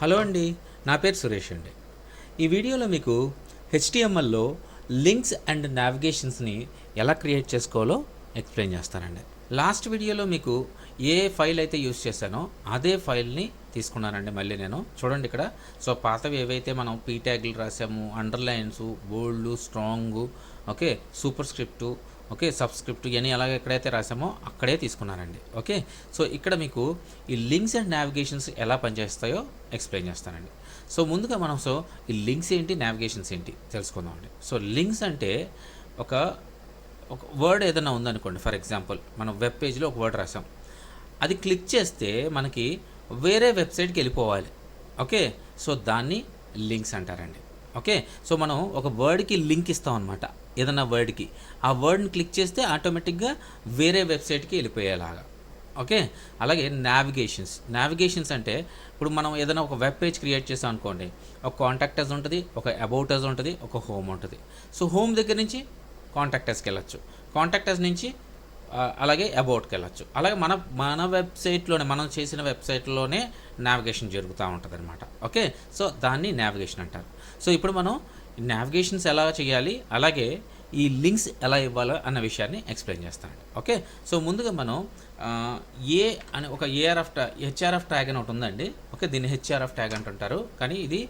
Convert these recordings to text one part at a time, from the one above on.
Hello అండి, నా పేరు సురేష్ అండి. ఈ వీడియోలో మీకు హెచ్టిఎంఎల్లో లింక్స్ అండ్ నావిగేషన్స్ని ఎలా క్రియేట్ చేసుకోవాలో ఎక్స్ప్లెయిన్ చేస్తానండి. లాస్ట్ వీడియోలో మీకు ఏ ఫైల్ అయితే యూస్ చేశానో అదే ఫైల్ని తీసుకున్నానండి. మళ్ళీ నేను చూడండి ఇక్కడ. సో పాతవి ఏవైతే మనం పీ ట్యాగ్లు రాసాము, underlines, bold, strong, okay, super script, okay, subscript, ఇవన్నీ అలాగే ఎక్కడైతే రాసామో అక్కడే తీసుకున్నానండి. ఓకే, సో ఇక్కడ మీకు ఈ లింక్స్ అండ్ నావిగేషన్స్ ఎలా పనిచేస్తాయో ఎక్స్ప్లెయిన్ చేస్తానండి. సో ముందుగా మనం ఈ లింక్స్ ఏంటి, నావిగేషన్స్ ఏంటి తెలుసుకుందామండి. సో లింక్స్ అంటే ఒక వర్డ్ ఏదైనా ఉందనుకోండి. ఫర్ ఎగ్జాంపుల్ మనం వెబ్ పేజ్లో ఒక వర్డ్ రాసాం, అది క్లిక్ చేస్తే మనకి వేరే వెబ్సైట్కి వెళ్ళిపోవాలి. ఓకే, సో దాన్ని లింక్స్ అంటారండి. ఓకే, సో మనం ఒక వర్డ్కి లింక్ ఇస్తాం అనమాట. ఏదైనా వర్డ్కి ఆ వర్డ్ని క్లిక్ చేస్తే ఆటోమేటిక్గా వేరే వెబ్సైట్కి వెళ్ళిపోయేలాగా. ఓకే, అలాగే నావిగేషన్స్ అంటే ఇప్పుడు మనం ఏదైనా ఒక వెబ్ పేజ్ క్రియేట్ చేసాం అనుకోండి, ఒక కాంటాక్ట్ అస్ ఉంటుంది, ఒక అబౌట్ అస్ ఉంటుంది, ఒక హోమ్ ఉంటుంది. సో హోమ్ దగ్గర నుంచి కాంటాక్ట్ అస్కి వెళ్ళచ్చు, కాంటాక్ట్ అస్ నుంచి అలాగే అబౌట్కి వెళ్ళచ్చు. అలాగే మన వెబ్సైట్లోనే, మనం చేసిన వెబ్సైట్లోనే నావిగేషన్ జరుగుతూ ఉంటుంది అనమాట. ఓకే, సో దాన్ని నావిగేషన్ అంటారు. సో ఇప్పుడు మనం నావిగేషన్స్ ఎలా చేయాలి, అలాగే ఈ లింక్స్ ఎలా ఇవ్వాలో అన్న విషయాన్ని ఎక్స్ప్లెయిన్ చేస్తానండి. ఓకే, సో ముందుగా మనం ఏ అని ఒక హెచ్ఆర్ఎఫ్ ట్యాగ్ అని ఒకటి ఉందండి. ఓకే, దీన్ని హెచ్ఆర్ఎఫ్ ట్యాగ్ అంటుంటారు, కానీ ఇది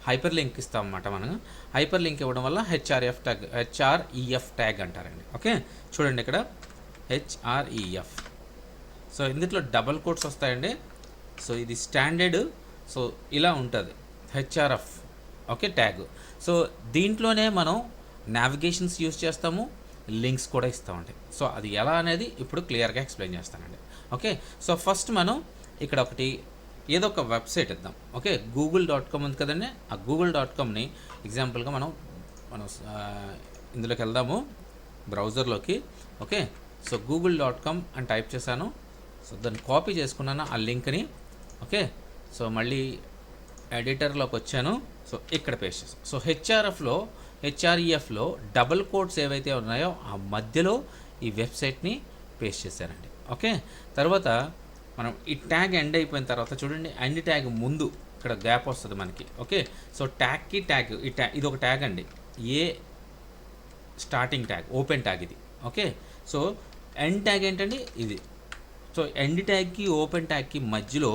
హైపర్ లింక్ ఇస్తాం అన్నమాట. మనం హైపర్ లింక్ ఇవ్వడం వల్ల హెచ్ఆర్ఈఎఫ్ ట్యాగ్ అంటారండి. ఓకే, చూడండి ఇక్కడ హెచ్ఆర్ఈఎఫ్. సో ఇందులో డబల్ కోట్స్ వస్తాయండి. సో ఇది స్టాండర్డ్. సో ఇలా ఉంటుంది హెచ్ఆర్ఎఫ్, ఓకే, ట్యాగ్. సో దీంట్లోనే మనం నావిగేషన్స్ యూస్ చేస్తాము, లింక్స్ కూడా ఇస్తామండి. సో అది ఎలా అనేది ఇప్పుడు క్లియర్గా ఎక్స్ప్లెయిన్ చేస్తానండి. ఓకే, సో ఫస్ట్ మనం ఇక్కడ ఏదో ఒక వెబ్సైట్ ఇద్దాం. ఓకే, google.com ఉంది కదండి. ఆ google.comని ఎగ్జాంపుల్గా మనం ఇందులోకి వెళ్దాము, బ్రౌజర్లోకి. ఓకే, సో google.com అని టైప్ చేశాను. సో దాన్ని కాపీ చేసుకున్నాను ఆ లింక్ని. ఓకే, సో మళ్ళీ ఎడిటర్లోకి వచ్చాను. సో ఇక్కడ పేస్ట్ చేస్తాను. సో హెచ్ఆర్ఈఎఫ్లో డబుల్ కోట్స్ ఏవైతే ఉన్నాయో ఆ మధ్యలో ఈ వెబ్సైట్ని పేస్ట్ చేశానండి. ఓకే, తర్వాత మనం ఈ ట్యాగ్ ఎండ్ అయిపోయిన తర్వాత చూడండి, ఎండ్ ట్యాగ్ ముందు ఇక్కడ గ్యాప్ వస్తుంది మనకి. ఓకే, సో ట్యాగ్కి ట్యాగ్, ఇది ఒక ట్యాగ్ అండి, ఏ స్టార్టింగ్ ట్యాగ్, ఓపెన్ ట్యాగ్ ఇది. ఓకే, సో ఎండ్ ట్యాగ్ ఏంటండి ఇది. సో ఎండ్ ట్యాగ్కి ఓపెన్ ట్యాగ్కి మధ్యలో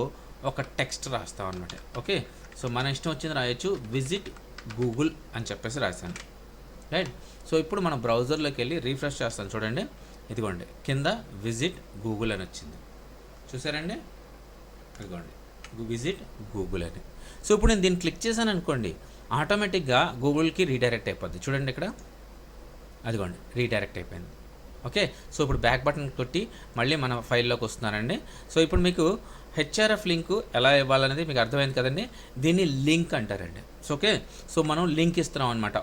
ఒక టెక్స్ట్ రాస్తాం అనమాట. ఓకే, సో మన ఇష్టం వచ్చింది రాయొచ్చు. విజిట్ గూగుల్ అని చెప్పేసి రాశాను, రైట్. సో ఇప్పుడు మనం బ్రౌజర్లోకి వెళ్ళి రీఫ్రెష్ చేస్తాను. చూడండి, ఇదిగోండి కింద విజిట్ గూగుల్ అని వచ్చింది, చూసారండి. ఇదిగోండి విజిట్ గూగుల్ అని. సో ఇప్పుడు నేను దీన్ని క్లిక్ చేశాను అనుకోండి, ఆటోమేటిక్గా గూగుల్కి రీడైరెక్ట్ అయిపోద్ది. చూడండి ఇక్కడ, అదిగోండి రీడైరెక్ట్ అయిపోయింది. ఓకే, సో ఇప్పుడు బ్యాక్ బటన్ కొట్టి మళ్ళీ మన ఫైల్లోకి వస్తున్నానండి. సో ఇప్పుడు మీకు హెచ్ఆర్ఎఫ్ లింక్ ఎలా ఇవ్వాలనేది మీకు అర్థమైంది కదండి. దీన్ని లింక్ అంటారండి. సో ఓకే, సో మనం లింక్ ఇస్తున్నాం అనమాట.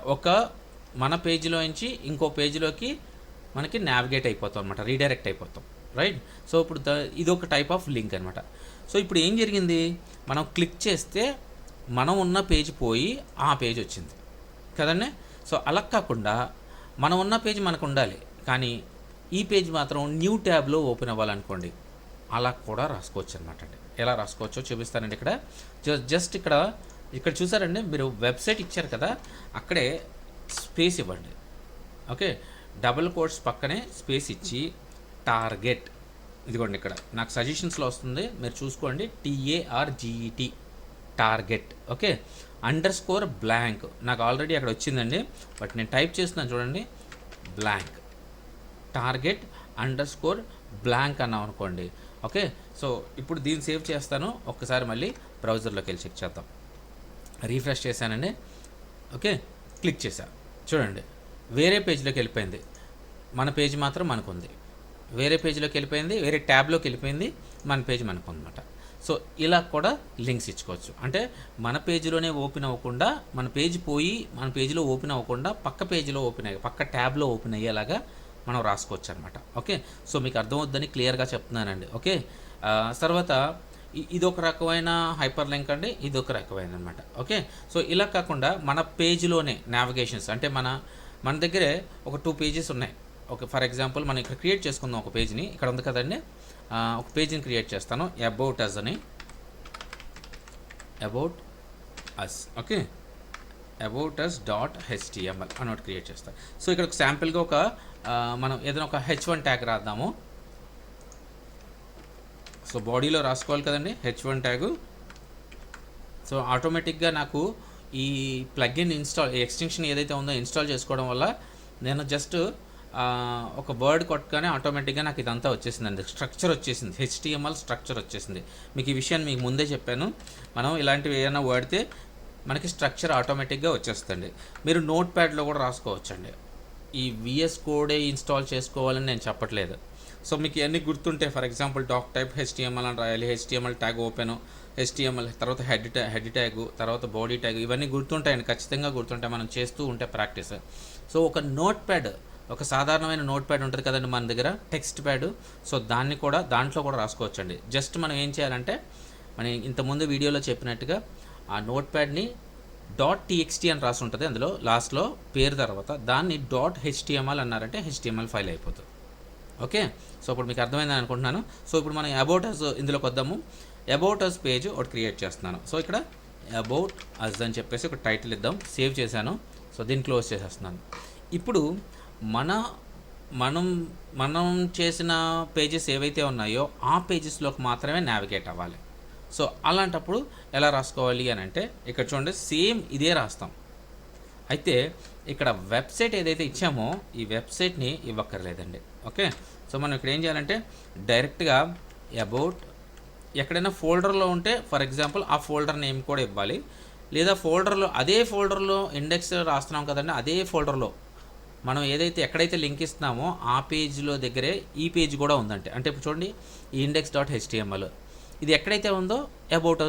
మన పేజీలో నుంచి ఇంకో పేజీలోకి మనకి నావిగేట్ అయిపోతాం అనమాట, రీడైరెక్ట్ అయిపోతాం, రైట్. సో ఇప్పుడు ఇది ఒక టైప్ ఆఫ్ లింక్ అనమాట. సో ఇప్పుడు ఏం జరిగింది, మనం క్లిక్ చేస్తే మనం ఉన్న పేజ్ పోయి ఆ పేజ్ వచ్చింది కదండి. సో అలా కాకుండా మనం ఉన్న పేజ్ మనకు ఉండాలి, కానీ ఈ పేజ్ మాత్రం న్యూ ట్యాబ్లో ఓపెన్ అవ్వాలనుకోండి, అలా కూడా రాసుకోవచ్చు అనమాట అండి. ఎలా రాసుకోవచ్చో చూపిస్తానండి. ఇక్కడ జస్ట్ ఇక్కడ చూసారండి, మీరు వెబ్సైట్ ఇచ్చారు కదా, అక్కడే స్పేస్ ఇవ్వండి. ఓకే, డబుల్ కోట్స్ పక్కనే స్పేస్ ఇచ్చి టార్గెట్, ఇదిగోండి ఇక్కడ నాకు సజెషన్స్లో వస్తుంది, మీరు చూసుకోండి, TARGET target. Okay, underscore blank నాకు ఆల్రెడీ అక్కడ వచ్చిందండి, బట్ నేను టైప్ చేస్తున్నాను చూడండి, బ్లాంక్ టార్గెట్ అండర్స్కోర్ బ్లాంక్ అన్నాం అనుకోండి. ఓకే, సో ఇప్పుడు దీన్ని సేవ్ చేస్తాను. ఒక్కసారి మళ్ళీ బ్రౌజర్లోకి వెళ్ళి చెక్ చేద్దాం. రీఫ్రెష్ చేశానండి. ఓకే, క్లిక్ చేశాను, చూడండి వేరే పేజ్లోకి వెళ్ళిపోయింది, మన పేజ్ మాత్రం మనకుంది. వేరే పేజ్లోకి వెళ్ళిపోయింది, వేరే ట్యాబ్లోకి వెళ్ళిపోయింది, మన పేజ్ మనకు అనమాట. సో ఇలా కూడా లింక్స్ ఇచ్చుకోవచ్చు. అంటే మన పేజీలోనే ఓపెన్ అవ్వకుండా, మన పేజ్ పోయి మన పేజీలో ఓపెన్ అవ్వకుండా పక్క పేజీలో పక్క ట్యాబ్లో ఓపెన్ అయ్యేలాగా మనం రాసుకోవచ్చు అనమాట. ఓకే, సో మీకు అర్థమవుద్దని క్లియర్గా చెప్తున్నానండి. ఓకే, తర్వాత ఇదొక రకమైన హైపర్ లింక్ అండి, ఇదొక రకమైన అనమాట. ఓకే, సో ఇలా కాకుండా మన పేజీలోనే నావిగేషన్స్ అంటే మన దగ్గరే ఒక 2 పేజెస్ ఉన్నాయి. ఓకే, ఫర్ ఎగ్జాంపుల్ మనం ఇక్కడ క్రియేట్ చేసుకుందాం ఒక పేజ్ని. ఇక్కడ ఉంది కదండి, ఒక పేజీని క్రియేట్ చేస్తాను, అబౌట్ అస్ అని. About us. Okay, about us dot HTML అని ఒకటి క్రియేట్ చేస్తాను. సో ఇక్కడ ఒక శాంపిల్గా ఒక మనం ఏదైనా ఒక H1 ట్యాగ్ రాద్దాము. సో బాడీలో రాసుకోవాలి కదండి H1 ట్యాగు. సో ఆటోమేటిక్గా నాకు ఈ ప్లగ్ఇన్ ఎక్స్టెన్షన్ ఏదైతే ఉందో ఇన్స్టాల్ చేసుకోవడం వల్ల నేను జస్ట్ ఒక వర్డ్ కొట్టగానే ఆటోమేటిక్గా నాకు ఇదంతా వచ్చేసిందండి, స్ట్రక్చర్ వచ్చేసింది, HTML స్ట్రక్చర్ వచ్చేసింది. మీకు ఈ విషయాన్ని మీకు ముందే చెప్పాను. మనం ఇలాంటివి ఏమైనా వాడితే మనకి స్ట్రక్చర్ ఆటోమేటిక్గా వచ్చేస్తుంది. మీరు నోట్ ప్యాడ్లో కూడా రాసుకోవచ్చండి. ఈ VS కోడే ఇన్స్టాల్ చేసుకోవాలని నేను చెప్పట్లేదు. సో మీకు ఇవన్నీ గుర్తుంటే, for example doctype HTML అని రాయాలి, HTML ట్యాగ్ ఓపెన్, HTML తర్వాత హెడ్ ట్యాగ్, తర్వాత బాడీ ట్యాగ్, ఇవన్నీ గుర్తుంటాయండి, ఖచ్చితంగా గుర్తుంటాయి మనం చేస్తూ ఉంటే ప్రాక్టీస్. సో ఒక నోట్ ప్యాడ్, ఒక సాధారణమైన నోట్ ప్యాడ్ ఉంటుంది కదండి మన దగ్గర, టెక్స్ట్ ప్యాడ్. సో దాంట్లో కూడా రాసుకోవచ్చండి. జస్ట్ మనం ఏం చేయాలంటే, మనం ఇంతకుముందు వీడియోలో చెప్పినట్టుగా ఆ నోట్ ప్యాడ్ని .txt అని రాసి ఉంటుంది, అందులో లాస్ట్లో పేరు తర్వాత దాన్ని .html అన్నారంటే HTML ఫైల్ అయిపోతుంది. ఓకే, సో ఇప్పుడు మీకు అర్థమైందని అనుకుంటున్నాను. సో ఇప్పుడు మనం అబౌట్ అస్ ఇందులోకి వద్దాము. అబౌట్ అస్ పేజ్ ఒకటి క్రియేట్ చేస్తున్నాను. సో ఇక్కడ అబౌట్ అస్ అని చెప్పేసి ఒక టైటిల్ ఇద్దాం. సేవ్ చేశాను. సో దీన్ని క్లోజ్ చేసేస్తున్నాను. ఇప్పుడు మనం చేసిన పేజెస్ ఏవైతే ఉన్నాయో ఆ పేజెస్లోకి మాత్రమే నావిగేట్ అవ్వాలి. సో అలాంటప్పుడు ఎలా రాసుకోవాలి అని అంటే, ఇక్కడ చూడండి సేమ్ ఇదే రాస్తాం. అయితే ఇక్కడ వెబ్సైట్ ఏదైతే ఇచ్చామో ఈ వెబ్సైట్ని ఇవ్వక్కర్లేదండి. ఓకే, సో మనం ఇక్కడ ఏం చేయాలంటే డైరెక్ట్గా అబౌట్ ఎక్కడైనా ఫోల్డర్లో ఉంటే ఫర్ ఎగ్జాంపుల్ ఆ ఫోల్డర్ నేమ్ కూడా ఇవ్వాలి. లేదా అదే ఫోల్డర్లో ఇండెక్స్ రాస్తున్నాం కదండి, అదే ఫోల్డర్లో మనం ఏదైతే ఎక్కడైతే లింక్ ఇస్తున్నామో ఆ పేజ్లో దగ్గరే ఈ పేజ్ కూడా ఉందంటే, అంటే ఇప్పుడు చూడండి ఈ index.html ఇది ఎక్కడైతే ఉందో అబౌట్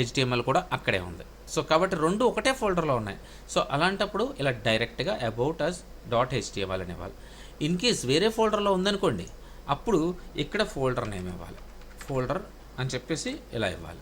HTML కూడా అక్కడే ఉంది. సో కాబట్టి రెండు ఒకటే ఫోల్డర్లో ఉన్నాయి. సో అలాంటప్పుడు ఇలా డైరెక్ట్గా అబౌట్ .html అని ఇవ్వాలి. ఇన్ కేస్ వేరే ఫోల్డర్లో ఉందనుకోండి, అప్పుడు ఇక్కడ ఫోల్డర్ నేమ్ ఇవ్వాలి, ఫోల్డర్ అని చెప్పేసి ఇలా ఇవ్వాలి.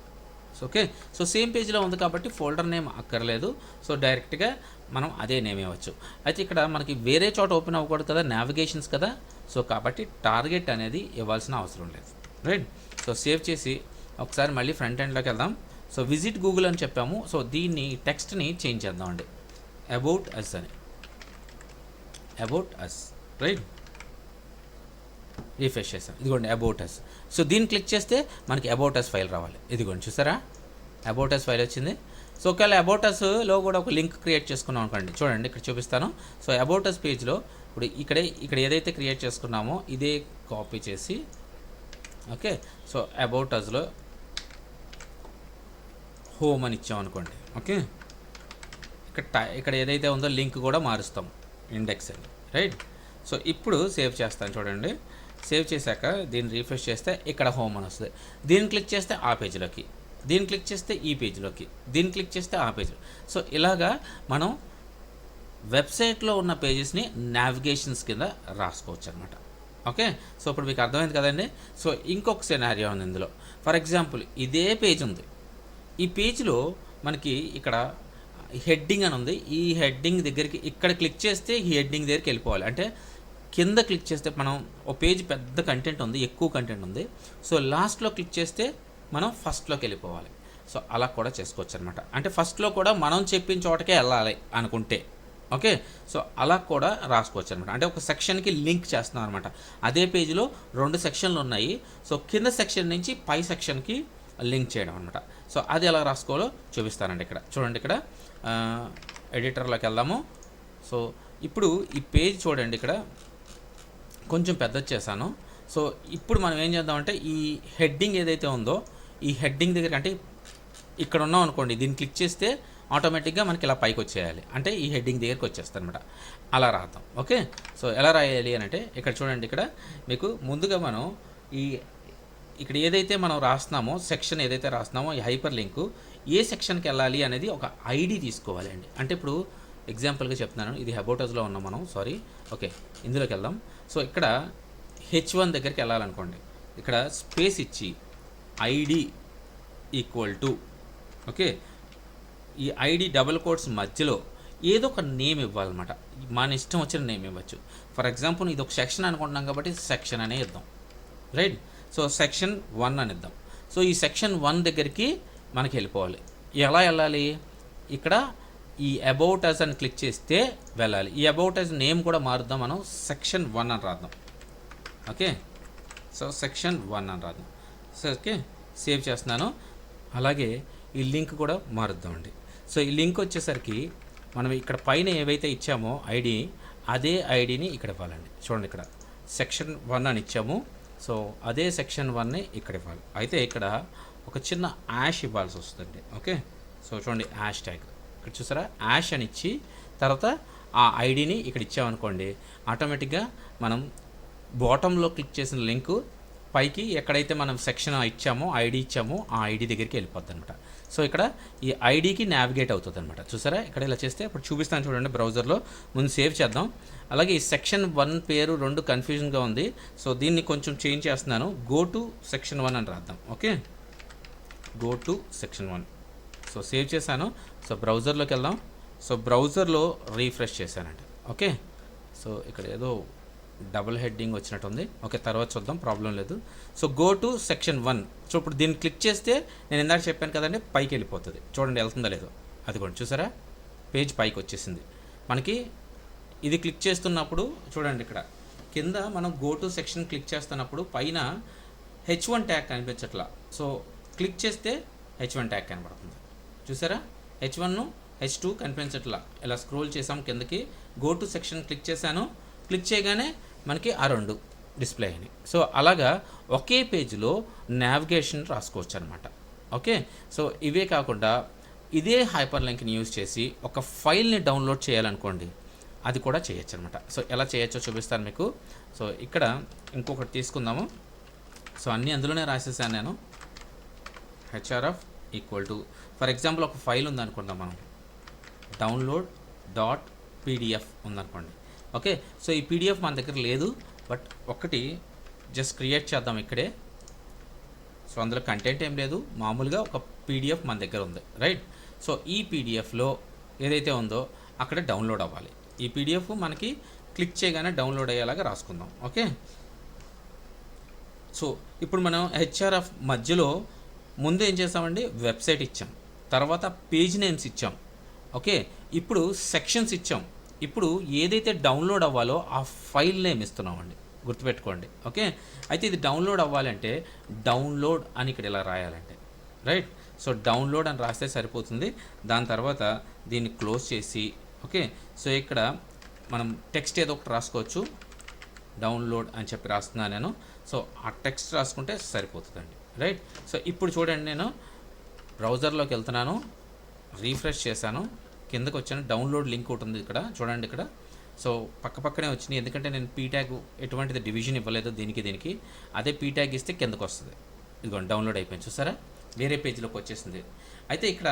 సో ఓకే, సో సేమ్ పేజ్లో ఉంది కాబట్టి ఫోల్డర్ నేమ్ అక్కర్లేదు. సో డైరెక్ట్గా మనం అదే నేమ్ ఇవ్వచ్చు. అయితే ఇక్కడ మనకి వేరే చోట ఓపెన్ అవ్వకూడదు కదా, నావిగేషన్స్ కదా. సో కాబట్టి టార్గెట్ అనేది ఇవ్వాల్సిన అవసరం లేదు. రైట్, సో సేవ్ చేసి ఒకసారి మళ్ళీ ఫ్రంట్ ఎండ్లోకి వెళ్దాం. సో విజిట్ గూగుల్ అని చెప్పాము. సో దీన్ని టెక్స్ట్ని చేంజ్ చేద్దామండి, అబౌట్ అస్ అని, అబౌట్ అస్. రైట్, రిఫ్రెష్ చేస్తాం. ఇదిగోండి అబౌట్ అస్. సో దీన్ని క్లిక్ చేస్తే మనకి అబౌట్ అస్ ఫైల్ రావాలి. ఇదిగోండి చూసారా, అబౌట్ అస్ ఫైల్ వచ్చింది. సో ఒకవేళ అబౌట్ అస్లో కూడా ఒక లింక్ క్రియేట్ చేసుకున్నాం అనుకోండి, చూడండి ఇక్కడ చూపిస్తాను. సో అబౌట్ అస్ పేజ్లో ఇప్పుడు ఇక్కడ ఏదైతే క్రియేట్ చేసుకున్నామో ఇదే కాపీ చేసి, ఓకే, సో అబౌట్ అస్లో హోమ్ అని ఇచ్చామనుకోండి. ఓకే, ఇక్కడ ఏదైతే ఉందో లింక్ కూడా మారుస్తాం, ఇండెక్స్ అని. రైట్, సో ఇప్పుడు సేవ్ చేస్తాను. చూడండి, సేవ్ చేశాక దీన్ని రిఫ్రెష్ చేస్తే ఇక్కడ హోమ్ అని వస్తుంది. దీన్ని క్లిక్ చేస్తే ఆ పేజ్లోకి, దీన్ని క్లిక్ చేస్తే ఈ పేజ్లోకి, దీన్ని క్లిక్ చేస్తే ఆ పేజ్. సో ఇలాగా మనం వెబ్సైట్లో ఉన్న పేజెస్ని నావిగేషన్స్ కింద రాసుకోవచ్చు అనమాట. ఓకే, సో ఇప్పుడు మీకు అర్థమైంది కదండి. సో ఇంకొక సినారియో ఉంది ఇందులో. ఫర్ ఎగ్జాంపుల్ ఇదే పేజ్ ఉంది, ఈ పేజ్లో మనకి ఇక్కడ హెడ్డింగ్ అని ఉంది. ఈ హెడ్డింగ్ దగ్గరికి ఇక్కడ క్లిక్ చేస్తే ఈ హెడ్డింగ్ దగ్గరికి వెళ్ళిపోవాలి. అంటే కింద క్లిక్ చేస్తే మనం ఓ పేజ్ పెద్ద కంటెంట్ ఉంది, ఎక్కువ కంటెంట్ ఉంది. సో లాస్ట్లో క్లిక్ చేస్తే మనం ఫస్ట్లోకి వెళ్ళిపోవాలి. సో అలా కూడా చేసుకోవచ్చు అనమాట. అంటే ఫస్ట్లో కూడా మనం చెప్పిన చోటకే వెళ్ళాలి అనుకుంటే, ఓకే, సో అలా కూడా రాసుకోవచ్చు అనమాట. అంటే ఒక సెక్షన్కి లింక్ చేస్తున్నాం అనమాట. అదే పేజీలో 2 సెక్షన్లు ఉన్నాయి. సో కింద సెక్షన్ నుంచి పై సెక్షన్కి లింక్ చేయడం అనమాట. సో అది ఎలా రాసుకోవాలో చూపిస్తానండి. ఇక్కడ చూడండి, ఇక్కడ ఎడిటర్లోకి వెళ్దాము. సో ఇప్పుడు ఈ పేజ్ చూడండి, ఇక్కడ కొంచెం పెద్దది చేశాను. సో ఇప్పుడు మనం ఏం చేద్దామంటే ఈ హెడ్డింగ్ ఏదైతే ఉందో ఈ హెడ్డింగ్ దగ్గర, అంటే ఇక్కడ ఉన్నాం అనుకోండి, దీన్ని క్లిక్ చేస్తే ఆటోమేటిక్గా మనకి ఇలా పైకి వచ్చేయాలి. అంటే ఈ హెడ్డింగ్ దగ్గరికి వచ్చేస్తుంది అనమాట. అలా రాద్దాం. ఓకే, సో ఎలా రాయాలి అని అంటే ఇక్కడ చూడండి, ఇక్కడ మీకు ముందుగా మనం ఇక్కడ ఏదైతే మనం రాస్తున్నామో సెక్షన్ ఏదైతే రాస్తున్నామో ఈ హైపర్ లింకు ఏ సెక్షన్కి వెళ్ళాలి అనేది ఒక ఐడి తీసుకోవాలి అండి. అంటే ఇప్పుడు ఎగ్జాంపుల్గా చెప్తున్నాను, ఇది అబౌట్ అస్లో ఉన్నాం మనం, సారీ. ఓకే, ఇందులోకి వెళ్దాం. సో ఇక్కడ H1 దగ్గరికి వెళ్ళాలనుకోండి, ఇక్కడ స్పేస్ ఇచ్చి ఐడి ఈక్వల్ టు, ఓకే, ఈ ఐడి డబుల్ కోట్స్ మధ్యలో ఏదో ఒక నేమ్ ఇవ్వాలన్నమాట. మన ఇష్టం వచ్చిన నేమ్ ఇవ్వచ్చు. ఫర్ ఎగ్జాంపుల్ ఇది ఒక సెక్షన్ అనుకుంటున్నాం కాబట్టి సెక్షన్ అనే ఇద్దాం. రైట్, సో సెక్షన్ 1 అని ఇద్దాం. సో ఈ సెక్షన్ 1 దగ్గరికి మనకి వెళ్ళిపోవాలి. ఎలా వెళ్ళాలి? ఇక్కడ ఈ అబౌట్ అస్ అని క్లిక్ చేస్తే వెళ్ళాలి. ఈ అబౌట్ అస్ నేమ్ కూడా మారుద్దాం, మనం సెక్షన్ 1 అని రాద్దాం. ఓకే, సో సెక్షన్ 1 అని రాద్దాం. సో ఓకే, సేవ్ చేస్తున్నాను. అలాగే ఈ లింక్ కూడా మారుద్దామండి. సో ఈ లింక్ వచ్చేసరికి మనం ఇక్కడ పైన ఏవైతే ఇచ్చామో ఐడి, అదే ఐడిని ఇక్కడ ఇవ్వాలండి. చూడండి, ఇక్కడ సెక్షన్ 1 అని ఇచ్చాము. సో అదే సెక్షన్ 1ని ఇక్కడ ఇవ్వాలి. అయితే ఇక్కడ ఒక చిన్న యాష్ ఇవ్వాల్సి వస్తుందండి. ఓకే, సో చూడండి, యాష్ ట్యాగ్ ఇక్కడ చూసారా, యాష్ అని ఇచ్చి తర్వాత ఆ ఐడిని ఇక్కడ ఇచ్చామనుకోండి, ఆటోమేటిక్గా మనం బాటంలో క్లిక్ చేసిన లింకు పైకి ఎక్కడైతే మనం సెక్షన్ ఇచ్చామో, ఐడి ఇచ్చామో, ఆ ఐడి దగ్గరికి వెళ్ళిపోద్ది అనమాట. సో ఇక్కడ ఈ ఐడికి నావిగేట్ అవుతుంది అనమాట. చూసారా, ఇక్కడ ఇలా చేస్తే ఇప్పుడు చూపిస్తాను చూడండి బ్రౌజర్లో. ముందు సేవ్ చేద్దాం. అలాగే ఈ సెక్షన్ 1 పేరు 2 కన్ఫ్యూజన్గా ఉంది. సో దీన్ని కొంచెం చేంజ్ చేస్తున్నాను. గో టు సెక్షన్ 1 అని రాద్దాం. Okay, go to section 1. So save చేశాను. సో బ్రౌజర్లోకి వెళ్దాం. సో బ్రౌజర్లో రీఫ్రెష్ చేశానండి. ఓకే, సో ఇక్కడ ఏదో డబుల్ హెడ్డింగ్ వచ్చినట్టుంది. ఓకే, తర్వాత చూద్దాం, ప్రాబ్లం లేదు. So go to section 1. So ఇప్పుడు దీన్ని క్లిక్ చేస్తే నేను ఇందాక చెప్పాను కదండి, పైకి వెళ్ళిపోతుంది. చూడండి వెళ్తుందా లేదో, అదిగోండి చూసారా, పేజ్ పైకి వచ్చేసింది మనకి. ఇది క్లిక్ చేస్తున్నప్పుడు చూడండి, ఇక్కడ కింద మనం గో టు సెక్షన్ క్లిక్ చేస్తున్నప్పుడు పైన H1 ట్యాగ్ కనిపించట్లా. సో క్లిక్ చేస్తే H1 ట్యాగ్ కనబడుతుంది. చూసారా, H1 H2 కనిపించట్లా. ఇలా స్క్రోల్ చేసాం కిందకి, గో టు సెక్షన్ క్లిక్ చేశాను. క్లిక్ చేయగానే మనకి ఆ 2 డిస్ప్లే అయినాయి. సో అలాగా ఒకే పేజ్లో నావిగేషన్ రాసుకోవచ్చు అనమాట. ఓకే, సో ఇవే కాకుండా ఇదే హైపర్ లింక్ని యూజ్ చేసి ఒక ఫైల్ని డౌన్లోడ్ చేయాలనుకోండి, అది కూడా చేయొచ్చు అనమాట. సో ఎలా చేయొచ్చో చూపిస్తాను మీకు. సో ఇక్కడ ఇంకొకటి తీసుకుందాము. సో అన్నీ అందులోనే రాసేసాను నేను. href equal to, for example ఒక ఫైల్ ఉందనుకుందాం మనం, డౌన్లోడ్ డాట్ పీడిఎఫ్ ఉందనుకోండి. ఓకే, సో ఈ పీడిఎఫ్ మన దగ్గర లేదు, బట్ ఒకటి జస్ట్ క్రియేట్ చేద్దాం ఇక్కడే. సో అందులో కంటెంట్ ఏం లేదు, మామూలుగా ఒక పీడిఎఫ్ మన దగ్గర ఉంది, రైట్. సో ఈ పీడిఎఫ్లో ఏదైతే ఉందో అక్కడ డౌన్లోడ్ అవ్వాలి. ఈ పీడిఎఫ్ మనకి క్లిక్ చేయగానే డౌన్లోడ్ అయ్యేలాగా రాసుకుందాం. ఓకే, సో ఇప్పుడు మనం హెచ్ఆర్ఎఫ్ మధ్యలో ముందు ఏం చేసామండి, వెబ్సైట్ ఇచ్చాం, తర్వాత పేజ్ నేమ్స్ ఇచ్చాం. ఓకే, ఇప్పుడు సెక్షన్స్ ఇచ్చాం. ఇప్పుడు ఏదైతే డౌన్లోడ్ అవ్వాలో ఆ ఫైల్ నేమ్ ఇస్తున్నామండి, గుర్తుపెట్టుకోండి. ఓకే, అయితే ఇది డౌన్లోడ్ అవ్వాలంటే డౌన్లోడ్ అని ఇక్కడ ఇలా రాయాలంటే, రైట్. సో డౌన్లోడ్ అని రాస్తే సరిపోతుంది. దాని తర్వాత దీన్ని క్లోజ్ చేసి, ఓకే, సో ఇక్కడ మనం టెక్స్ట్ ఏదో ఒకటి రాసుకోవచ్చు. డౌన్లోడ్ అని చెప్పి రాస్తున్నాను నేను. సో ఆ టెక్స్ట్ రాసుకుంటే సరిపోతుందండి, రైట్. సో ఇప్పుడు చూడండి, నేను బ్రౌజర్లోకి వెళ్తున్నాను, రీఫ్రెష్ చేశాను, కిందకు వచ్చాను. డౌన్లోడ్ లింక్ ఒకటి ఉంది ఇక్కడ చూడండి. ఇక్కడ సో పక్కనే వచ్చినాయి, ఎందుకంటే నేను పీ ట్యాగ్ ఎటువంటిది డివిజన్ ఇవ్వలేదు దీనికి. అదే పీ ట్యాగ్ ఇస్తే కిందకు వస్తుంది. ఇదిగోండి డౌన్లోడ్ అయిపోయింది, చూసారా, వేరే పేజ్లోకి వచ్చేసింది. అయితే ఇక్కడ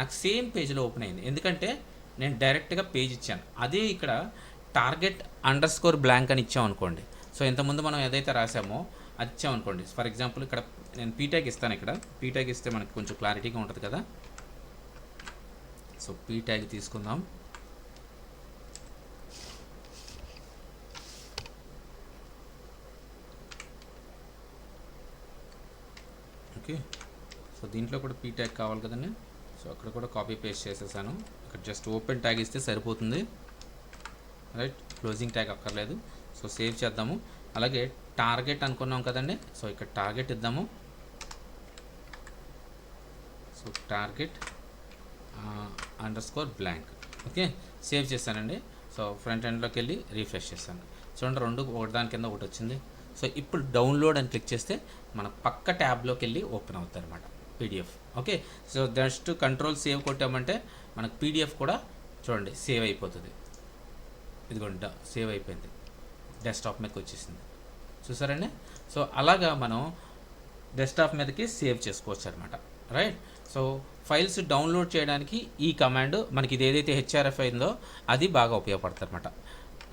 నాకు సేమ్ పేజ్లో ఓపెన్ అయింది, ఎందుకంటే నేను డైరెక్ట్గా పేజ్ ఇచ్చాను. అదే ఇక్కడ టార్గెట్ _బ్లాంక్ అని ఇచ్చామనుకోండి. సో ఇంతకుముందు మనం ఏదైతే రాసామో అది ఇచ్చామనుకోండి. ఫర్ ఎగ్జాంపుల్ ఇక్కడ నేను పీ ట్యాగ్ ఇస్తాను. ఇక్కడ పీ ట్యాగ్ ఇస్తే మనకి కొంచెం క్లారిటీగా ఉంటుంది కదా. సో పీ ట్యాగ్ తీసుకుందాం. ఓకే, సో దీంట్లో కూడా పీ ట్యాగ్ కావాలి కదండి. సో అక్కడ కూడా కాపీ పేస్ట్ చేసేసాను. ఇక్కడ జస్ట్ ఓపెన్ ట్యాగ్ ఇస్తే సరిపోతుంది, రైట్. క్లోజింగ్ ట్యాగ్ అక్కర్లేదు. సో సేవ్ చేద్దాము. అలాగే టార్గెట్ అనుకున్నాం కదండి. సో ఇక్కడ టార్గెట్ ఇద్దాము. So target _blank. Okay, save చేశానండి. సో ఫ్రంట్ ఎండ్లోకి వెళ్ళి రీఫ్రెష్ చేశాను. చూడండి, 2 ఒకదాని కింద ఒకటి వచ్చింది. సో ఇప్పుడు డౌన్లోడ్ అని క్లిక్ చేస్తే మన పక్క ట్యాబ్లోకి వెళ్ళి ఓపెన్ అవుతుంది అనమాట PDF. Okay, so just control save కొట్టామంటే మనకు పీడిఎఫ్ కూడా చూడండి సేవ్ అయిపోతుంది. ఇదిగోండి సేవ్ అయిపోయింది, డెస్క్టాప్ మీదకి వచ్చేసింది, చూసారండి. సో అలాగా మనం డెస్క్టాప్ మీదకి సేవ్ చేసుకోవచ్చు అనమాట, రైట్. సో ఫైల్స్ డౌన్లోడ్ చేయడానికి ఈ కమాండ్ మనకి ఇది ఏదైతే హెచ్ఆర్ఎఫ్ అయిందో అది బాగా ఉపయోగపడుతుంది అనమాట,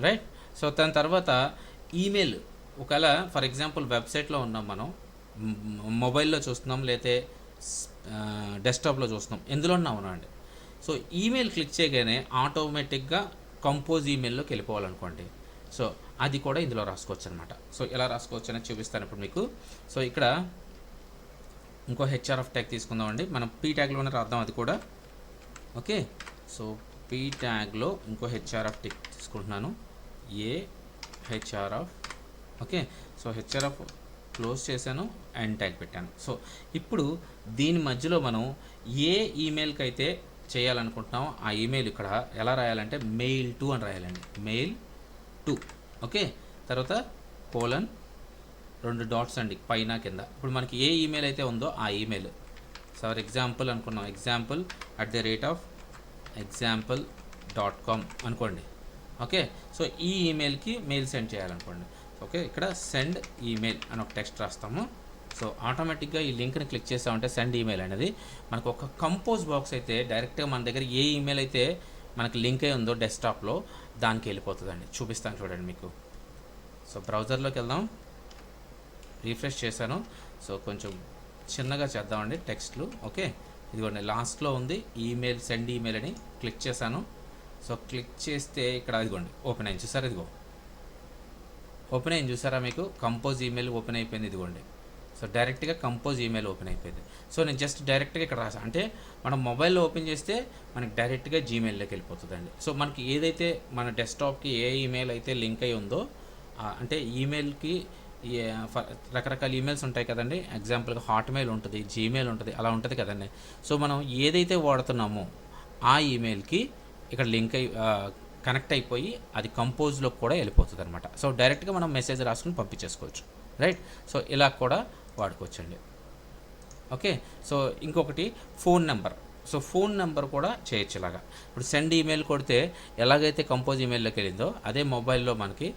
రైట్. సో దాని తర్వాత ఈమెయిల్, ఒకవేళ ఫర్ ఎగ్జాంపుల్ వెబ్సైట్లో ఉన్నాం, మనం మొబైల్లో చూస్తున్నాం లేతే డెస్క్టాప్లో చూస్తున్నాం, ఎందులో ఉన్నాం అండి. సో ఈమెయిల్ క్లిక్ చేయగానే ఆటోమేటిక్గా కంపోజ్ ఈమెయిల్లోకి వెళ్ళిపోవాలనుకోండి. సో అది కూడా ఇందులో రాసుకోవచ్చు అనమాట. సో ఎలా రాసుకోవచ్చు అనేది చూపిస్తాను ఇప్పుడు మీకు. సో ఇక్కడ ఇంకో హెచ్ఆర్ఎఫ్ ట్యాగ్ తీసుకుందామండి. మనం పీ ట్యాగ్లోనే రాద్దాం అది కూడా. ఓకే, సో పీ ట్యాగ్లో ఇంకో హెచ్ఆర్ఎఫ్ ట్యాగ్ తీసుకుంటున్నాను, a HRF. Okay, so HRF close చేశాను, ఎండ్ ట్యాగ్ పెట్టాను. సో ఇప్పుడు దీని మధ్యలో మనం ఏ ఈమెయిల్కి అయితే చేయాలనుకుంటున్నామో ఆ ఈమెయిల్ ఇక్కడ ఎలా రాయాలంటే mail2 అని రాయాలండి, mail2. ఓకే, తర్వాత కోలన్ 2 డాట్స్ అండి పైన కింద. ఇప్పుడు మనకి ఏ ఈమెయిల్ అయితే ఉందో ఆ ఈమెయిల్, ఫర్ ఎగ్జాంపుల్ అనుకున్నాం, example@example.com అనుకోండి. ఓకే, సో ఈ ఈమెయిల్కి మెయిల్ సెండ్ చేయాలనుకోండి. ఓకే, ఇక్కడ సెండ్ ఈమెయిల్ అని ఒక టెక్స్ట్ రాస్తాము. సో ఆటోమేటిక్గా ఈ లింక్ని క్లిక్ చేసామంటే సెండ్ ఈమెయిల్ అనేది మనకు ఒక కంపోజ్ బాక్స్ అయితే డైరెక్ట్గా మన దగ్గర ఏ ఈమెయిల్ అయితే మనకి లింక్ అయి ఉందో డెస్క్టాప్లో దానికి వెళ్ళిపోతుందండి. చూపిస్తాను చూడండి మీకు. సో బ్రౌజర్లోకి వెళ్దాం, రీఫ్రెష్ చేశాను. సో కొంచెం చిన్నగా చేద్దామండి టెక్స్ట్లు. ఓకే, ఇదిగోండి లాస్ట్లో ఉంది ఈమెయిల్, సెండ్ ఈమెయిల్ అని క్లిక్ చేశాను. సో క్లిక్ చేస్తే ఇక్కడ ఇదిగోండి ఓపెన్ అయింది, చూసారా? ఇదిగో ఓపెన్ అయింది, చూసారా? మీకు కంపోజ్ ఈమెయిల్ ఓపెన్ అయిపోయింది, ఇదిగోండి. సో డైరెక్ట్గా కంపోజ్ ఈమెయిల్ ఓపెన్ అయిపోయింది. సో నేను జస్ట్ డైరెక్ట్గా ఇక్కడ రాసాను, అంటే మనం మొబైల్లో ఓపెన్ చేస్తే మనకి డైరెక్ట్గా జీమెయిల్లోకి వెళ్ళిపోతుందండి. సో మనకి ఏదైతే మన డెస్క్టాప్కి ఏ ఈమెయిల్ అయితే లింక్ అయి ఉందో, అంటే ఈమెయిల్కి రకరకాల ఈమెయిల్స్ ఉంటాయి కదండి. ఎగ్జాంపుల్గా హాట్మెయిల్ ఉంటుంది, జీమెయిల్ ఉంటుంది, అలా ఉంటుంది కదండి. సో మనం ఏదైతే వాడుతున్నామో ఆ ఈమెయిల్కి ఇక్కడ లింక్ అయి కనెక్ట్ అయిపోయి అది కంపోజ్లోకి కూడా వెళ్ళిపోతుంది అనమాట. సో డైరెక్ట్గా మనం మెసేజ్ రాసుకుని పంపించేసుకోవచ్చు, రైట్? సో ఇలా కూడా వాడుకోవచ్చండి. ఓకే, సో ఇంకొకటి phone number. So phone number కూడా చేయొచ్చు ఇలాగా. ఇప్పుడు సెండ్ ఈమెయిల్ కొడితే ఎలాగైతే కంపోజ్ ఈమెయిల్లోకి వెళ్ళిందో అదే మొబైల్లో మనకి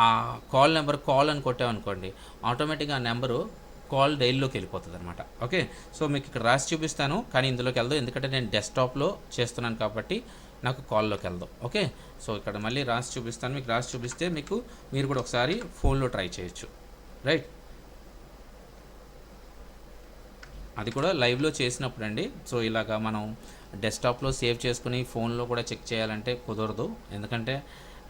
ఆ కాల్ నెంబర్ కాల్ అని కొట్టామనుకోండి, ఆటోమేటిక్గా ఆ నెంబరు కాల్ డైల్లోకి వెళ్ళిపోతుంది అనమాట. ఓకే, సో మీకు ఇక్కడ రాసి చూపిస్తాను, కానీ ఇందులోకి వెళ్దాం ఎందుకంటే నేను డెస్క్టాప్లో చేస్తున్నాను కాబట్టి నాకు కాల్లోకి వెళ్దాం. ఓకే, సో ఇక్కడ మళ్ళీ రాసి చూపిస్తాను. మీకు రాసి చూపిస్తే మీరు కూడా ఒకసారి ఫోన్లో ట్రై చేయొచ్చు, రైట్? అది కూడా లైవ్లో చేసినప్పుడు అండి. సో ఇలాగా మనం డెస్క్టాప్లో సేవ్ చేసుకుని ఫోన్లో కూడా చెక్ చేయాలంటే కుదరదు, ఎందుకంటే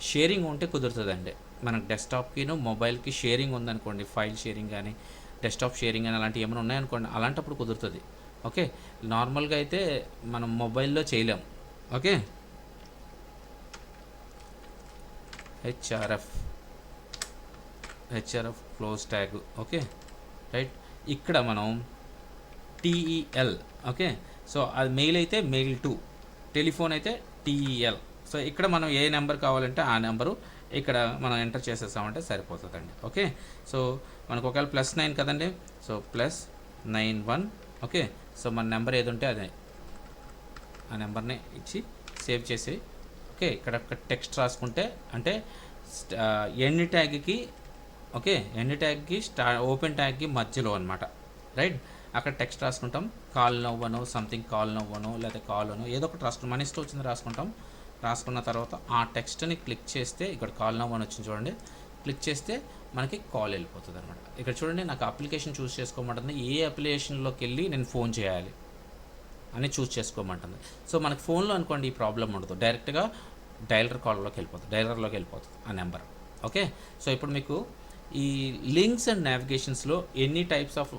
షేరింగ్ ఉంటే కుదురుతుందండి. మనకు డెస్క్టాప్కిను మొబైల్కి షేరింగ్ ఉందనుకోండి, ఫైల్ షేరింగ్ కానీ డెస్క్టాప్ షేరింగ్ అని అలాంటివి ఏమైనా ఉన్నాయనుకోండి, అలాంటప్పుడు కుదురుతుంది. ఓకే, నార్మల్గా అయితే మనం మొబైల్లో చేయలేం. Okay, HRF close tag. Okay, right. ఇక్కడ మనం టీఈఎల్. ఓకే, సో అది మెయిల్ అయితే mail2, టెలిఫోన్ అయితే టీఈఎల్. సో ఇక్కడ మనం ఏ నెంబర్ కావాలంటే ఆ నెంబరు ఇక్కడ మనం ఎంటర్ చేసేసామంటే సరిపోతుందండి. ఓకే, సో మనకు ఒకవేళ +9 కదండి, సో +91. ఓకే, సో మన నెంబర్ ఏది ఉంటే అదే ఆ నెంబర్ని ఇచ్చి సేవ్ చేసి, ఓకే, ఇక్కడ టెక్స్ట్ రాసుకుంటే అంటే ఎండ్ ట్యాగ్కి, ఓకే, ఎండ్ ట్యాగ్కి ఓపెన్ ట్యాగ్కి మధ్యలో అనమాట, రైట్? అక్కడ టెక్స్ట్ రాసుకుంటాం, కాల్ నవ్వను, సంథింగ్ కాల్ నవ్వను, లేదా కాల్ అను, ఏదో ఒకటి రాసుకుంటాం, మన ఇష్టం వచ్చింది రాసుకుంటాం. రాసుకున్న తర్వాత ఆ టెక్స్ట్ని క్లిక్ చేస్తే ఇక్కడ కాల్ నవ్వను వచ్చింది చూడండి, క్లిక్ చేస్తే మనకి కాల్ వెళ్ళిపోతుంది అనమాట. ఇక్కడ చూడండి నాకు అప్లికేషన్ చూస్ చేసుకోమంటుంది, ఏ అప్లికేషన్లోకి వెళ్ళి నేను ఫోన్ చేయాలి అని చూస్ చేసుకోమంటుంది. సో మనకి ఫోన్లో అనుకోండి ఈ ప్రాబ్లం ఉండదు, డైరెక్ట్గా డైలర్లోకి వెళ్ళిపోతుంది ఆ నెంబర్. ఓకే, సో ఇప్పుడు మీకు ఈ లింక్స్ అండ్ నావిగేషన్స్లో ఎన్ని టైప్స్ ఆఫ్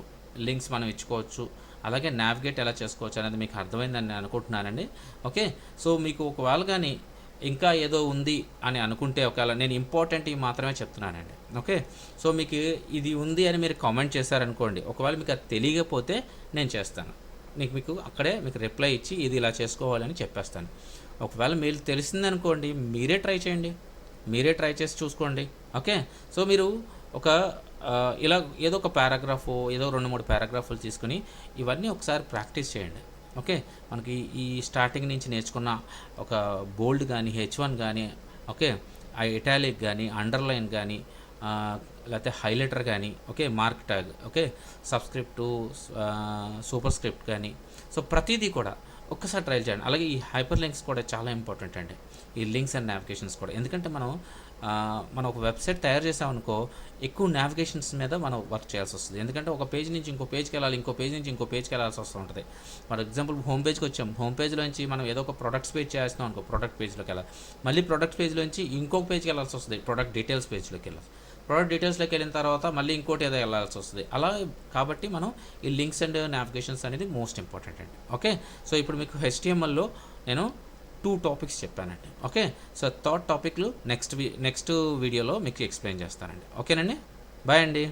లింక్స్ మనం ఇచ్చుకోవచ్చు, అలాగే నావిగేట్ ఎలా చేసుకోవచ్చు అనేది మీకు అర్థమైందని నేను అనుకుంటున్నానండి. ఓకే, సో మీకు ఒకవేళ కానీ ఇంకా ఏదో ఉంది అని అనుకుంటే, ఒకవేళ నేను ఇంపార్టెంట్ ఇవి మాత్రమే చెప్తున్నానండి. ఓకే, సో మీకు ఇది ఉంది అని మీరు కామెంట్ చేశారనుకోండి, ఒకవేళ మీకు అది తెలియకపోతే నేను చేస్తాను, మీకు అక్కడే మీకు రిప్లై ఇచ్చి ఇది ఇలా చేసుకోవాలని చెప్పేస్తాను. ఒకవేళ మీరు తెలిసిందనుకోండి మీరే ట్రై చేయండి, మీరే ట్రై చేసి చూసుకోండి. ఓకే, సో మీరు ఒక ఇలా ఏదో ఒక పారాగ్రాఫ్, ఏదో 2-3 పారాగ్రాఫ్లు తీసుకుని ఇవన్నీ ఒకసారి ప్రాక్టీస్ చేయండి. ఓకే, మనకి ఈ స్టార్టింగ్ నుంచి నేర్చుకున్న ఒక బోల్డ్ కానీ, H1 కానీ, ఓకే, ఇటాలిక్ కానీ, అండర్లైన్ కానీ, లేకపోతే హైలైటర్ కానీ, okay, mark tag, okay, subscript, super script కానీ, సో ప్రతిదీ కూడా ఒక్కసారి ట్రై చేయండి. అలాగే ఈ హైపర్ లింక్స్ కూడా చాలా ఇంపార్టెంట్ అండి, ఈ లింక్స్ అండ్ నావిగేషన్స్ కూడా. ఎందుకంటే మనం ఒక వెబ్సైట్ తయారు చేసామనుకో ఎక్కువ నావిగేషన్స్ మీద మనం వర్క్ చేయాల్సి వస్తుంది. ఎందుకంటే ఒక పేజ్ నుంచి ఇంకో పేజ్కి వెళ్ళాలి, ఇంకో పేజ్ నుంచి ఇంకో పేజ్కి వెళ్ళాల్సి వస్తూ ఉంటుంది. ఫర్ ఎగ్జాంపుల్ హోమ్ పేజ్కి వచ్చాం, హోమ్ పేజ్లోంచి మనం ఏదో ఒక ప్రొడక్ట్స్ పేజ్ చేస్తున్నాం అనుకో, ప్రొడక్ట్ పేజ్లోకి వెళ్ళాలి, మళ్ళీ ప్రొడక్ట్ పేజ్లోంచి ఇంకొక పేజ్కి వెళ్ళాల్సి వస్తుంది, ప్రొడక్ట్ డీటెయిల్స్ పేజ్లోకి వెళ్ళాలి. ప్రోడక్ట్ డీటెయిల్స్లోకి వెళ్ళిన తర్వాత మళ్ళీ ఇంకోటి ఏదో వెళ్ళాల్సి వస్తుంది అలా. కాబట్టి మనం ఈ లింక్స్ అండ్ నావిగేషన్స్ అనేది మోస్ట్ ఇంపార్టెంట్ అండి. ఓకే, సో ఇప్పుడు మీకు HTMLలో నేను 2 టాపిక్స్ చెప్పానండి. ఓకే, సో థర్డ్ టాపిక్లు నెక్స్ట్ వీడియోలో మీకు ఎక్స్ప్లెయిన్ చేస్తానండి. ఓకేనండి, బాయ్ అండి.